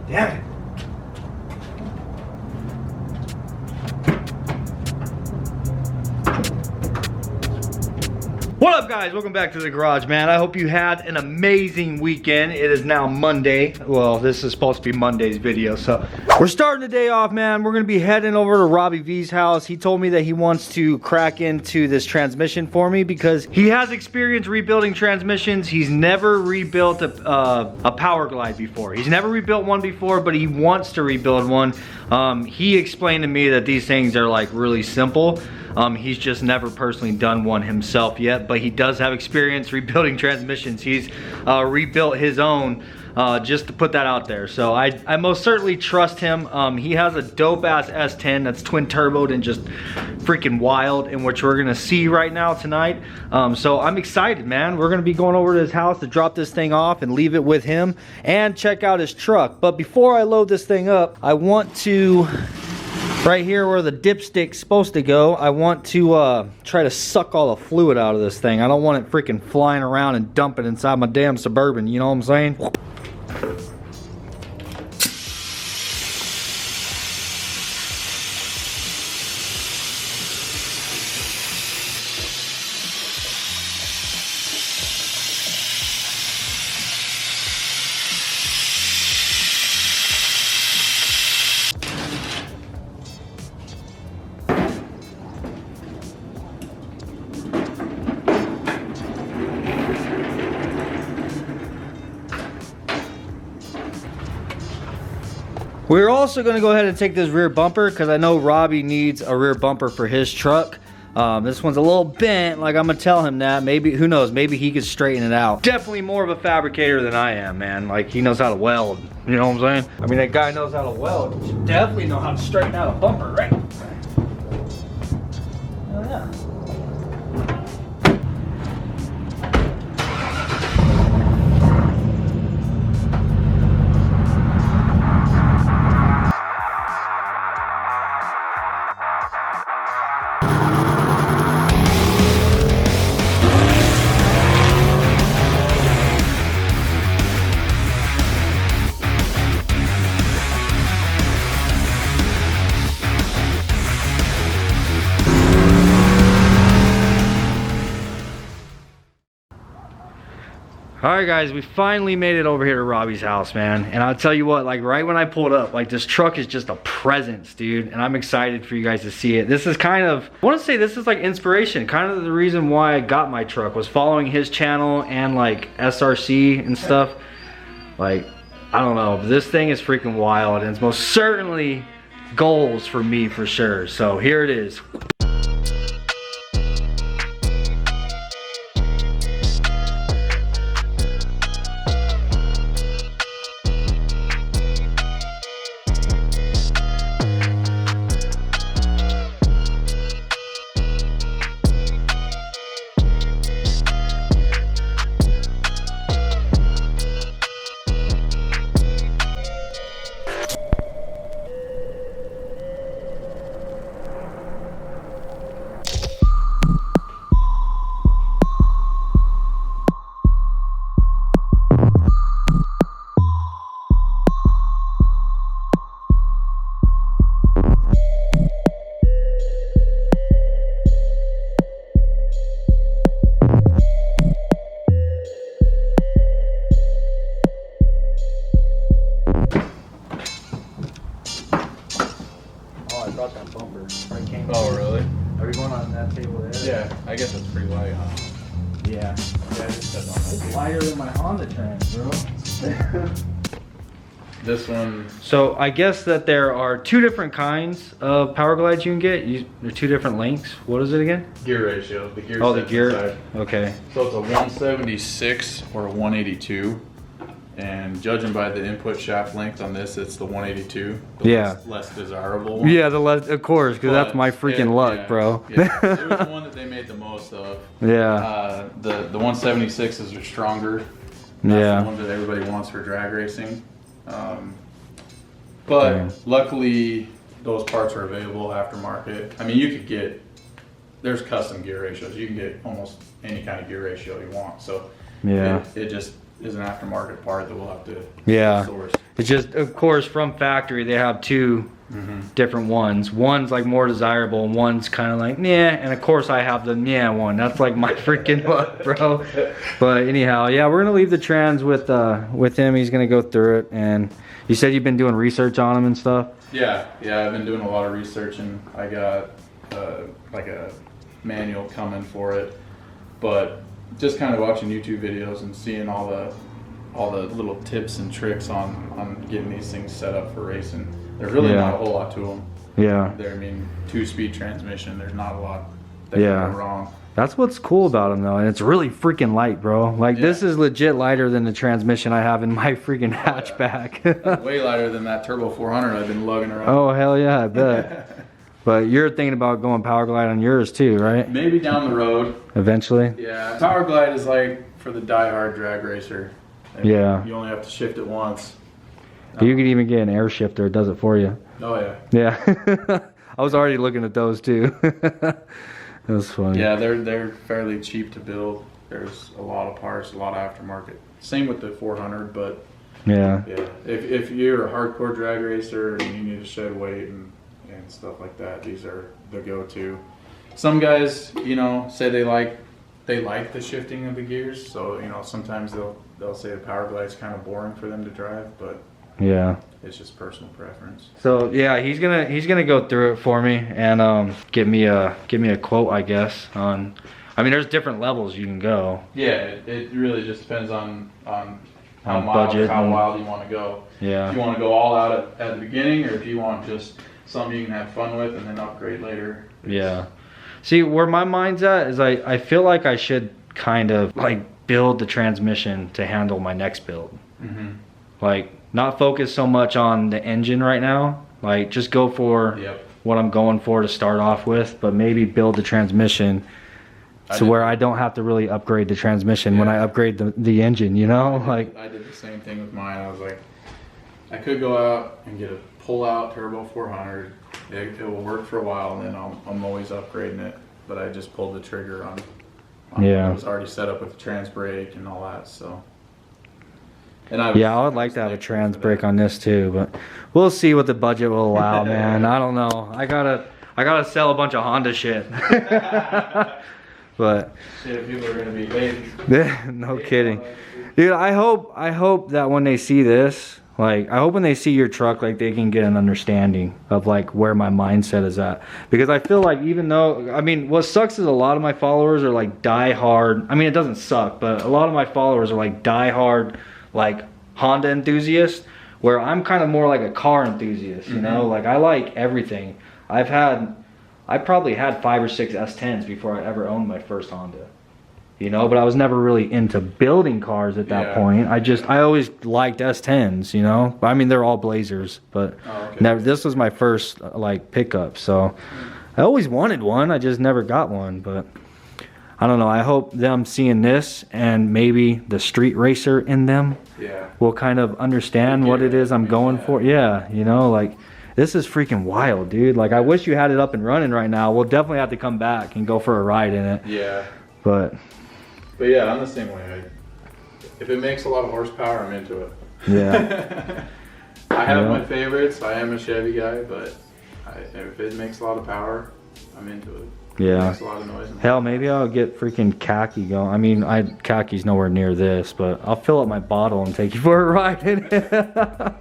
Damn it. What up, guys? Welcome back to the garage, man. I hope you had an amazing weekend. It is now Monday. Well, this is supposed to be Monday's video, so we're starting the day off, man. We're gonna be heading over to Robbie V's house. He told me that he wants to crack into this transmission for me because he has experience rebuilding transmissions. He's never rebuilt a Powerglide before. He's never rebuilt one before, but he wants to rebuild one. He explained to me that these things are like really simple. He's just never personally done one himself yet, but he does have experience rebuilding transmissions. He's rebuilt his own, just to put that out there. So I most certainly trust him. He has a dope ass S10 that's twin turboed and just freaking wild, in which we're gonna see right now tonight. So I'm excited, man. We're gonna be going over to his house to drop this thing off and leave it with him and check out his truck. But before I load this thing up, I want to, right here where the dipstick's supposed to go, I want to try to suck all the fluid out of this thing. I don't want it freaking flying around and dumping inside my damn Suburban, you know what I'm saying? We're also gonna go ahead and take this rear bumper because I know Robbie needs a rear bumper for his truck. This one's a little bent, like I'm gonna tell him that. Maybe, who knows, maybe he could straighten it out. Definitely more of a fabricator than I am, man. Like, he knows how to weld, you know what I'm saying? I mean, that guy knows how to weld. He should definitely know how to straighten out a bumper, right? Oh yeah. All right, guys, we finally made it over here to Robbie's house, man. And I'll tell you what, like right when I pulled up, like this truck is just a presence, dude. And I'm excited for you guys to see it. This is kind of, I want to say this is like inspiration. Kind of the reason why I got my truck was following his channel and like SRC and stuff. Like, I don't know, this thing is freaking wild. And it's most certainly goals for me for sure. So here it is. Oh, really? Are we going on that table there? Yeah, I guess it's pretty light, huh? Yeah. Yeah, it just says on It's lighter than my Honda trans, bro. This one. So I guess that there are two different kinds of Powerglides you can get. They're two different lengths. What is it again? Gear ratio. The gear. Oh, the sets gear. inside. Okay. So it's a 176 or a 182. And judging by the input shaft length on this, it's the 182. The Yeah. less desirable one. Yeah, the less, of course, because that's my freaking luck, yeah, bro. Yeah. It was the one that they made the most of. Yeah. The 176s are stronger. That's Yeah. the one that everybody wants for drag racing. But luckily, those parts are available aftermarket. I mean, you could get, there's custom gear ratios. You can get almost any kind of gear ratio you want. So Yeah. it just is an aftermarket part that we'll have to Yeah. source. It's just, of course, from factory, they have two different ones. One's like more desirable, and one's kind of like, yeah. And of course, I have the yeah one. That's like my freaking one, bro. But anyhow, yeah, we're gonna leave the trans with him. He's gonna go through it. And you said you've been doing research on them and stuff. Yeah, I've been doing a lot of research, and I got like a manual coming for it. But just kind of watching YouTube videos and seeing all the little tips and tricks on getting these things set up for racing. There's really not a whole lot to them. Yeah. I mean, 2-speed transmission. There's not a lot that can go wrong. That's what's cool about them though, and it's really freaking light, bro. Like this is legit lighter than the transmission I have in my freaking hatchback. Way lighter than that Turbo 400 I've been lugging around. Oh hell yeah, I bet. But you're thinking about going Powerglide on yours too, right? Maybe down the road. Eventually. Yeah. Powerglide is like for the die-hard drag racer. And yeah. You only have to shift it once. You could even get an air shifter, it does it for you. Oh yeah. Yeah. I was already looking at those too. That was funny. Yeah, they're fairly cheap to build. There's a lot of parts, a lot of aftermarket. Same with the 400, but yeah. If you're a hardcore drag racer and you need to shed weight and stuff like that, these are the go-to. Some guys, you know, say they like the shifting of the gears, so you know sometimes they'll say the Powerglide's kind of boring for them to drive, but yeah, it's just personal preference. So yeah, he's gonna go through it for me and give me a quote, I guess. I mean, there's different levels you can go. Yeah, it really just depends on how budget, how wild you want to go. Yeah. If you want to go all out at the beginning, or if you want just something you can have fun with and then upgrade later. Yeah. See, where my mind's at is I feel like I should kind of like build the transmission to handle my next build. Like not focus so much on the engine right now. Like just go for what I'm going for to start off with, but maybe build the transmission to where I don't have to really upgrade the transmission when I upgrade the engine, you know? I did the same thing with mine. I was like, I could go out and get a pull-out Turbo 400. It will work for a while, and then I'm always upgrading it. But I just pulled the trigger on it was already set up with the trans brake and all that. So. And I would like to have a trans brake on this too, but we'll see what the budget will allow, man. I don't know. I gotta sell a bunch of Honda shit. But shit, people are gonna be waiting. No kidding, dude. I hope that when they see this, like, I hope when they see your truck, like, they can get an understanding of like where my mindset is at. Because I feel like, even though, I mean, what sucks is a lot of my followers are like die-hard. I mean, it doesn't suck, but a lot of my followers are like die-hard, like Honda enthusiasts, where I'm kind of more like a car enthusiast, you know? Like, I like everything. I probably had 5 or 6 S10s before I ever owned my first Honda, you know? But I was never really into building cars at that point. I always liked S10s, you know? I mean, they're all Blazers, but never. This was my first like pickup, so I always wanted one. I just never got one, but I don't know. I hope them seeing this and maybe the street racer in them will kind of understand what it is I'm going for. Yeah, you know, like, this is freaking wild, dude. Like, I wish you had it up and running right now. We'll definitely have to come back and go for a ride in it. Yeah. But yeah, I'm the same way. If it makes a lot of horsepower, I'm into it. Yeah. I have my favorites. I am a Chevy guy, but if it makes a lot of power, I'm into it. Yeah. It makes a lot of noise. Hell, maybe I'll get freaking khaki going. I mean, khaki's nowhere near this, but I'll fill up my bottle and take you for a ride in it.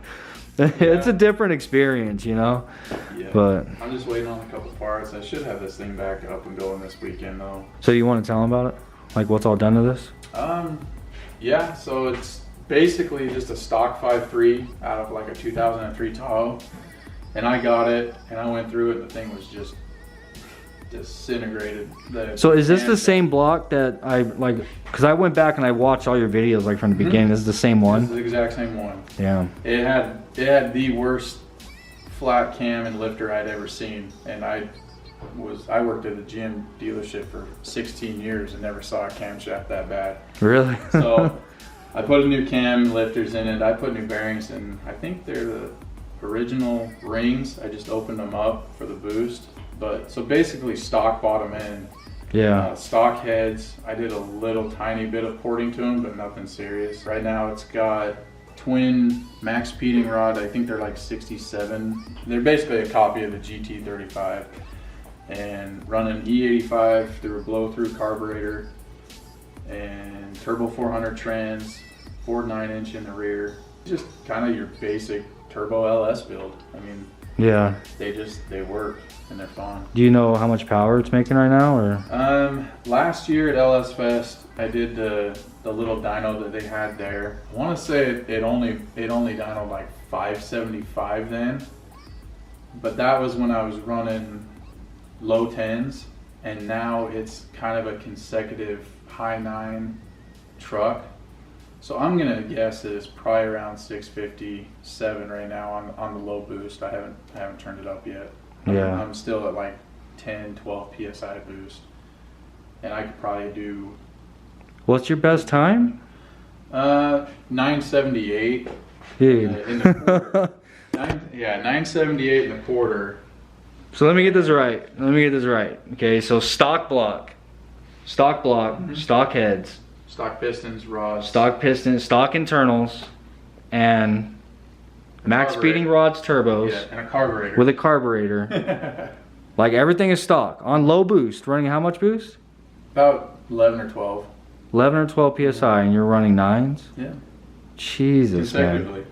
It's a different experience, you know? Yeah. But I'm just waiting on a couple parts. I should have this thing back up and going this weekend, though. So you want to tell them about it? Like, what's all done to this? Yeah, so it's basically just a stock 5.3 out of like a 2003 Tahoe. And I got it, and I went through it, and the thing was just disintegrated. So is this the same block that I like? Because I went back and I watched all your videos like from the beginning. This is the same one. This is the exact same one. Yeah. It had the worst flat cam and lifter I'd ever seen, and I worked at a GM dealership for 16 years and never saw a camshaft that bad. Really? So I put a new cam and lifters in it. I put new bearings in. I think they're the original rings. I just opened them up for the boost. But so basically stock bottom end, Yeah. Stock heads, I did a little tiny bit of porting to them, but nothing serious. Right now it's got twin max speeding rod. I think they're like 67. They're basically a copy of the GT35. And running E85 through a blow-through carburetor and turbo 400 trans, Ford 9-inch in the rear. Just kind of your basic turbo LS build. I mean, yeah, they work and they're fun. Do you know how much power it's making right now, or? Last year at LS Fest, I did the little dyno that they had there. I want to say it only dynoed like 575 then, but that was when I was running low 10s, and now it's kind of a consecutive high 9 truck. So I'm gonna guess that it's probably around 657 right now on the low boost. I haven't turned it up yet. Yeah. I'm still at like 10, 12 PSI boost. And I could probably do... What's your best time? 978. Dude. In the quarter. 978 in the quarter. So let me get this right. Okay, so stock block, stock heads, Stock pistons, rods. stock pistons, stock internals, and max speeding rods, turbos. Yeah, and a carburetor. With a carburetor. Like everything is stock. On low boost, running how much boost? About 11 or 12. 11 or 12 PSI, and you're running 9s? Yeah. Jesus, man.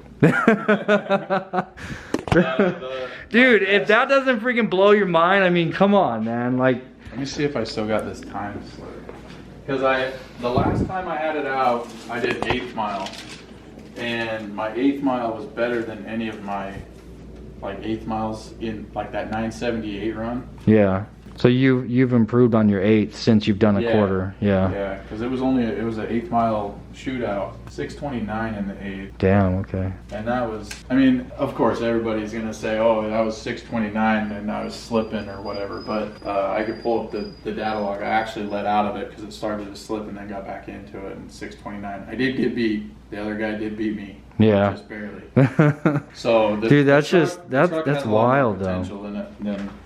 Dude, if that doesn't freaking blow your mind, I mean, come on, man. Like, let me see if I still got this time slip. Because the last time I had it out, I did 8th mile. And my 8th mile was better than any of my like 8th miles in like that 978 run. yeah. So you've improved on your 8th since you've done a quarter. Yeah. Yeah, because it was an 8th mile shootout, 629 in the 8th. Damn. Okay. And that was, I mean, of course everybody's gonna say, oh, that was 629 and I was slipping or whatever. But I could pull up the data log. I actually let out of it because it started to slip and then got back into it. And 629. I did get beat. The other guy did beat me. Yeah. Just barely. So dude, that's wild though.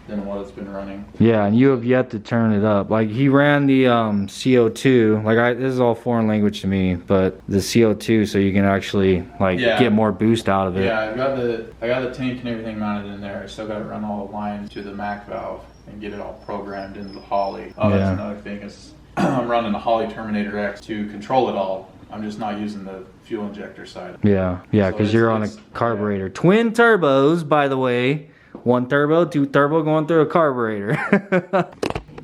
Than what it's been running. Yeah, and you have yet to turn it up. Like he ran the CO2. Like this is all foreign language to me, but the CO2, so you can actually like get more boost out of it. Yeah, I got the tank and everything mounted in there. I still got to run all the lines to the Mac valve and get it all programmed into the Holley. Oh, that's another thing is I'm running the Holley Terminator X to control it all. I'm just not using the fuel injector side. Yeah, because you're on a carburetor. Yeah. Twin turbos, by the way. 1 turbo, 2 turbo going through a carburetor.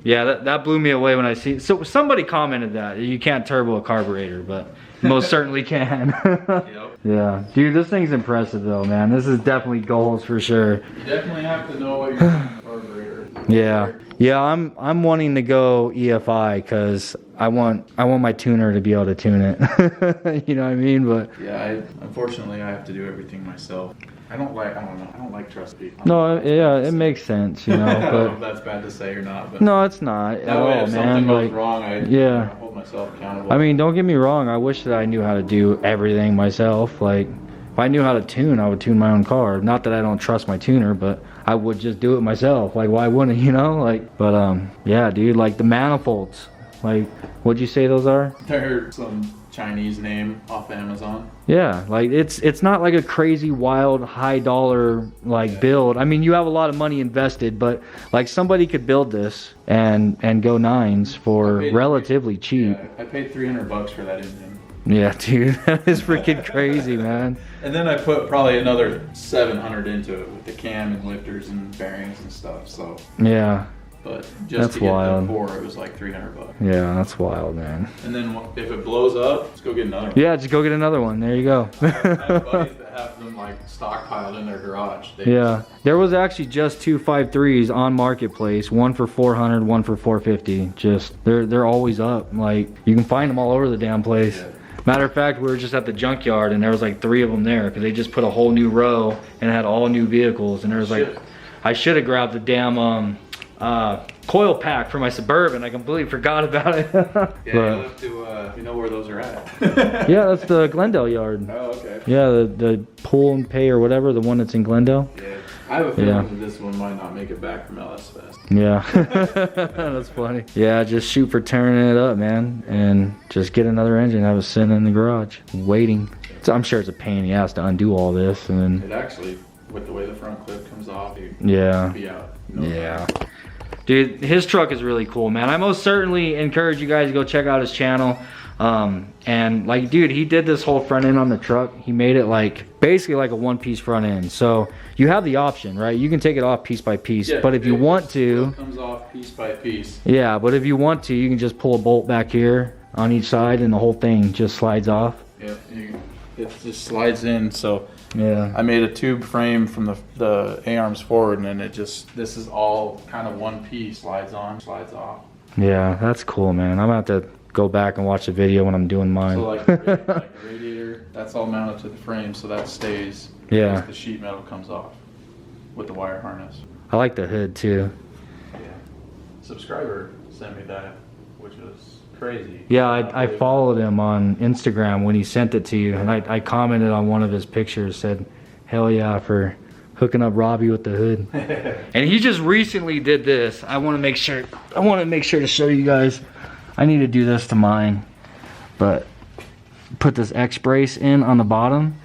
Yeah, that blew me away when I see. So somebody commented that you can't turbo a carburetor, but most certainly can. Yep. Yeah, dude, this thing's impressive though, man. This is definitely goals for sure. You definitely have to know what you're doing with carburetor. Yeah. Yeah, I'm wanting to go EFI because I want my tuner to be able to tune it. You know what I mean? But yeah, unfortunately I have to do everything myself. I don't like trust people. No, yeah, it makes sense, you know. But I don't know if that's bad to say or not. But no, it's not at all, man. If something goes wrong, I hold myself accountable. I mean, don't get me wrong. I wish that I knew how to do everything myself. Like, if I knew how to tune, I would tune my own car. Not that I don't trust my tuner, but I would just do it myself. Like, why wouldn't, you know? Like, but yeah, dude, like the manifolds. Like, what'd you say those are? They're some Chinese name off Amazon. Yeah, like it's not like a crazy wild high dollar like build. I mean, you have a lot of money invested, but like somebody could build this and go 9s for relatively cheap. Yeah, I paid $300 for that engine. Yeah, dude, that is freaking crazy, man. And then I put probably another $700 into it with the cam and lifters and bearings and stuff. So yeah. But just that's to get wild. The core, it was like $300. Yeah, that's wild, man. And then if it blows up, let's go get another one. Yeah, just go get another one. There you go. I have buddies that have them like stockpiled in their garage. There was actually just 2 5.3s on Marketplace, one for $400, one for $450. Just they're always up. Like you can find them all over the damn place. Yeah. Matter of fact, we were just at the junkyard and there was like 3 of them there because they just put a whole new row and had all new vehicles. And there was like, I should have grabbed the damn coil pack for my Suburban. I completely forgot about it. Yeah, you'll have to, you know where those are at. Yeah, that's the Glendale yard. Oh, okay. Yeah, the pull and pay or whatever, the one that's in Glendale. Yeah. I have a feeling that this one might not make it back from LS Fest. Yeah, that's funny. Yeah, just shoot for tearing it up, man, and just get another engine. I was sitting in the garage waiting. So I'm sure it's a pain in the ass to undo all this, and then it actually, with the way the front clip comes off, you'd be out. Yeah. Dude, his truck is really cool, man. I most certainly encourage you guys to go check out his channel. And like, dude, he did this whole front end on the truck. He made it like basically like a one-piece front end. So you have the option, right? You can take it off piece by piece, but if you want to, it comes off piece by piece. Yeah, but if you want to, you can just pull a bolt back here on each side, and the whole thing just slides off. Yeah, it just slides in. So yeah, I made a tube frame from the A-arms forward, and then this is all kind of one piece. Slides on, slides off. Yeah, that's cool, man. I'm gonna have to go back and watch the video when I'm doing mine. So like the radiator, that's all mounted to the frame, so that stays. Yeah. The sheet metal comes off with the wire harness. I like the hood too. Yeah. Subscriber sent me that, which was crazy. Yeah, I followed him on Instagram when he sent it to you, and I commented on one of his pictures, said, "Hell yeah for hooking up Robbie with the hood." And he just recently did this. I want to make sure to show you guys. I need to do this to mine, but put this X brace in on the bottom.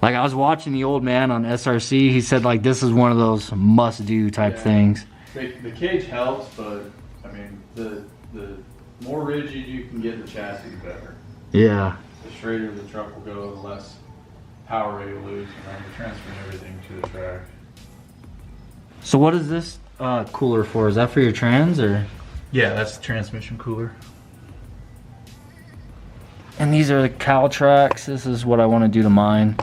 Like, I was watching the old man on SRC. He said like this is one of those must-do type things. The cage helps, but I mean the more rigid you can get the chassis, the better. Yeah. The straighter the truck will go, the less power you'll lose, and you're transferring everything to the track. So what is this cooler for? Is that for your trans or? Yeah, that's the transmission cooler. And these are the cowl tracks. This is what I want to do to mine.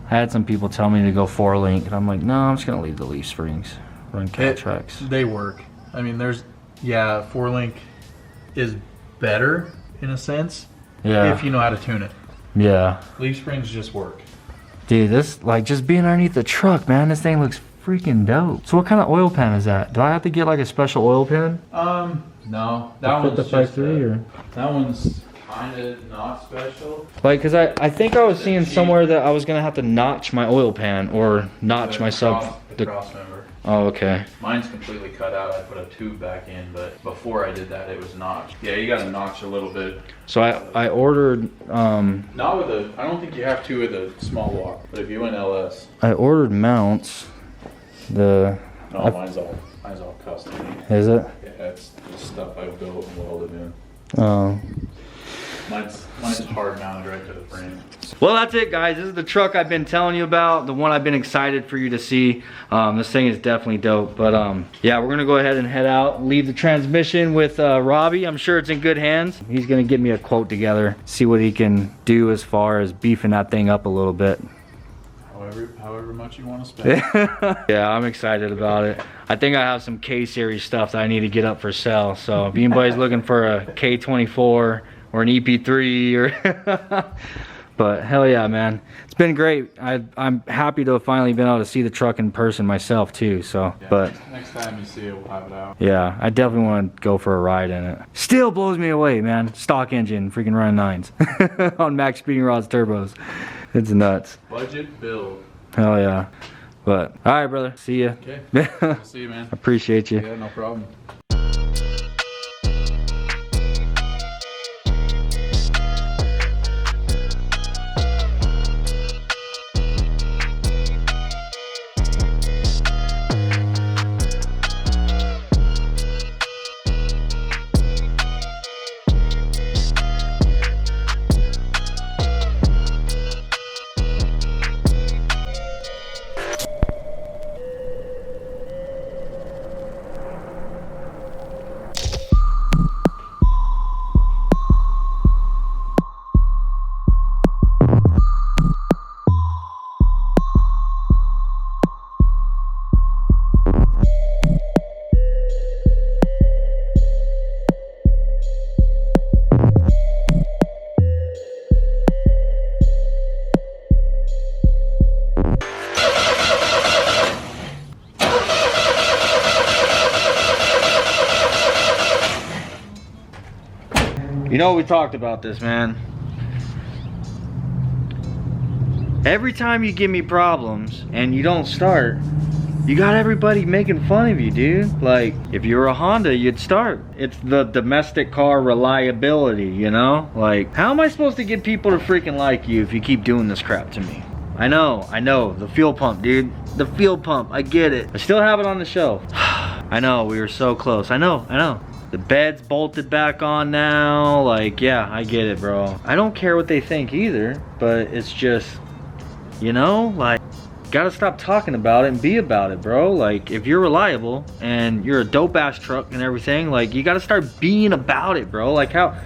I had some people tell me to go 4-link, and I'm like, no, I'm just gonna leave the leaf springs, run cowl tracks. They work. I mean, 4-link is better in a sense. Yeah. If you know how to tune it. Yeah. Leaf springs just work. Dude, this, like, just being underneath the truck, man, this thing looks freaking dope. So what kind of oil pan is that? Do I have to get like a special oil pan? No. That one's just that one's kind of not special. Like, cause I think I was seeing somewhere that I was gonna have to notch my oil pan or notch my sub. The cross member. Oh, okay. Mine's completely cut out. I put a tube back in, but before I did that, it was notched. Yeah, you got to notch a little bit. So I ordered. Not with a. I don't think you have to with a small walk, but if you went LS. I ordered mounts. Mine's all custom. Is it? Yeah, that's the stuff I built and welded in. Oh. Mine's hard mounted right to the frame. Well, that's it, guys. This is the truck I've been telling you about, the one I've been excited for you to see. This thing is definitely dope. But yeah, we're gonna go ahead and head out, leave the transmission with Robbie. I'm sure it's in good hands. He's gonna get me a quote together, see what he can do as far as beefing that thing up a little bit. However much you want to spend. Yeah, I'm excited about it. I think I have some K-series stuff that I need to get up for sale. So if anybody's looking for a K24 or an EP3 or but hell yeah, man, it's been great. I'm happy to have finally been able to see the truck in person myself too. So yeah, but next time you see it, we'll have it out. Yeah, I definitely want to go for a ride in it. Still blows me away, man. Stock engine, freaking running 9s on max speeding rods turbos. It's nuts. Budget build. Hell yeah. But all right, brother, see ya. Okay. I'll see you, man. Appreciate you. Yeah, no problem. You know, we talked about this, man. Every time you give me problems and you don't start, you got everybody making fun of you, dude. Like, if you were a Honda, you'd start. It's the domestic car reliability, you know? Like, how am I supposed to get people to freaking like you if you keep doing this crap to me? I know, the fuel pump, dude. The fuel pump, I get it. I still have it on the shelf. I know, we were so close. I know. The bed's bolted back on now. Like, yeah, I get it, bro. I don't care what they think either, but it's just, you know, like, gotta stop talking about it and be about it, bro. Like, if you're reliable and you're a dope ass truck and everything, like, you gotta start being about it, bro. Like, how,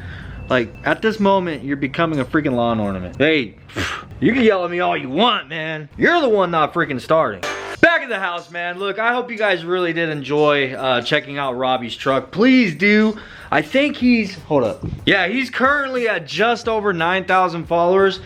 like, at this moment, you're becoming a freaking lawn ornament. Hey, you can yell at me all you want, man. You're the one not freaking starting. Back at the house, man. Look, I hope you guys really did enjoy checking out Robbie's truck. Please do. I think he's, hold up. Yeah, he's currently at just over 9,000 followers.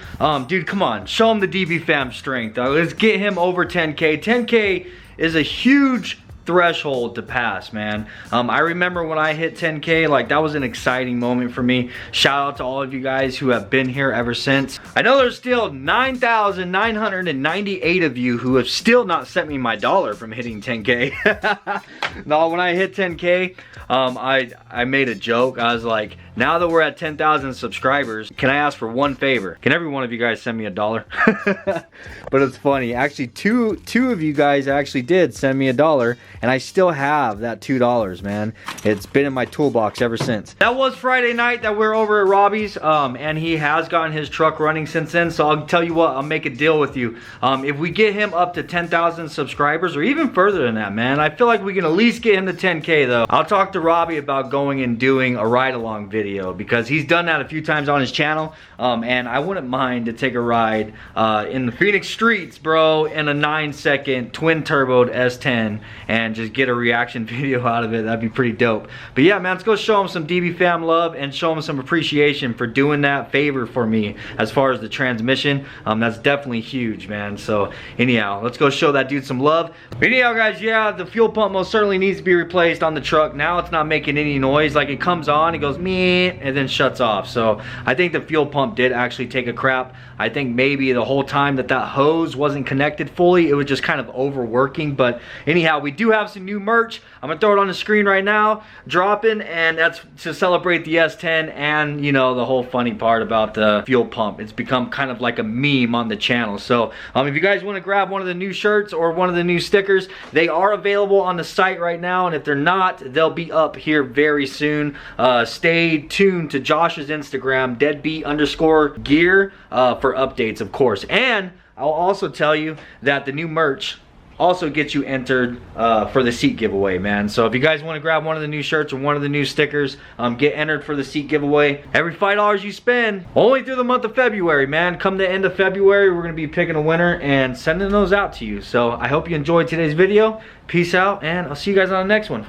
Dude, come on. Show him the DBFam strength. Let's get him over 10K. 10K is a huge threshold to pass, man. I remember when I hit 10K, like, that was an exciting moment for me. Shout out to all of you guys who have been here ever since. I know there's still 9,998 of you who have still not sent me my dollar from hitting 10K. No, when I hit 10K, I made a joke. I was like, now that we're at 10,000 subscribers, can I ask for one favor? Can every one of you guys send me $1? But it's funny. Actually, two of you guys actually did send me $1, and I still have that $2, man. It's been in my toolbox ever since. That was Friday night that we're over at Robbie's, and he has gotten his truck running since then. So I'll tell you what, I'll make a deal with you. If we get him up to 10,000 subscribers, or even further than that, man, I feel like we can at least get him to 10K though. I'll talk to Robbie about going and doing a ride-along video, because he's done that a few times on his channel, and I wouldn't mind to take a ride in the Phoenix streets, bro, in a 9-second twin-turboed S10 and just get a reaction video out of it. That'd be pretty dope. But yeah, man, let's go show him some DBFam love and show him some appreciation for doing that favor for me as far as the transmission. That's definitely huge, man. So anyhow, let's go show that dude some love. But anyhow, guys, yeah, the fuel pump most certainly needs to be replaced on the truck. Now it's not making any noise. Like, it comes on, it goes meh, and then shuts off. So I think the fuel pump did actually take a crap. I think maybe the whole time that hose wasn't connected fully, it was just kind of overworking. But anyhow, we do have some new merch. I'm gonna throw it on the screen right now, dropping, and that's to celebrate the S10 and, you know, the whole funny part about the fuel pump. It's become kind of like a meme on the channel. So if you guys want to grab one of the new shirts or one of the new stickers, they are available on the site right now, and if they're not, they'll be up here very soon. Stay tuned to Josh's Instagram, deadbeat_gear, for updates, of course. And I'll also tell you that the new merch also gets you entered for the seat giveaway, man. So if you guys want to grab one of the new shirts or one of the new stickers, get entered for the seat giveaway. Every $5 you spend, only through the month of February, man. Come the end of February, we're going to be picking a winner and sending those out to you. So I hope you enjoyed today's video. Peace out, and I'll see you guys on the next one.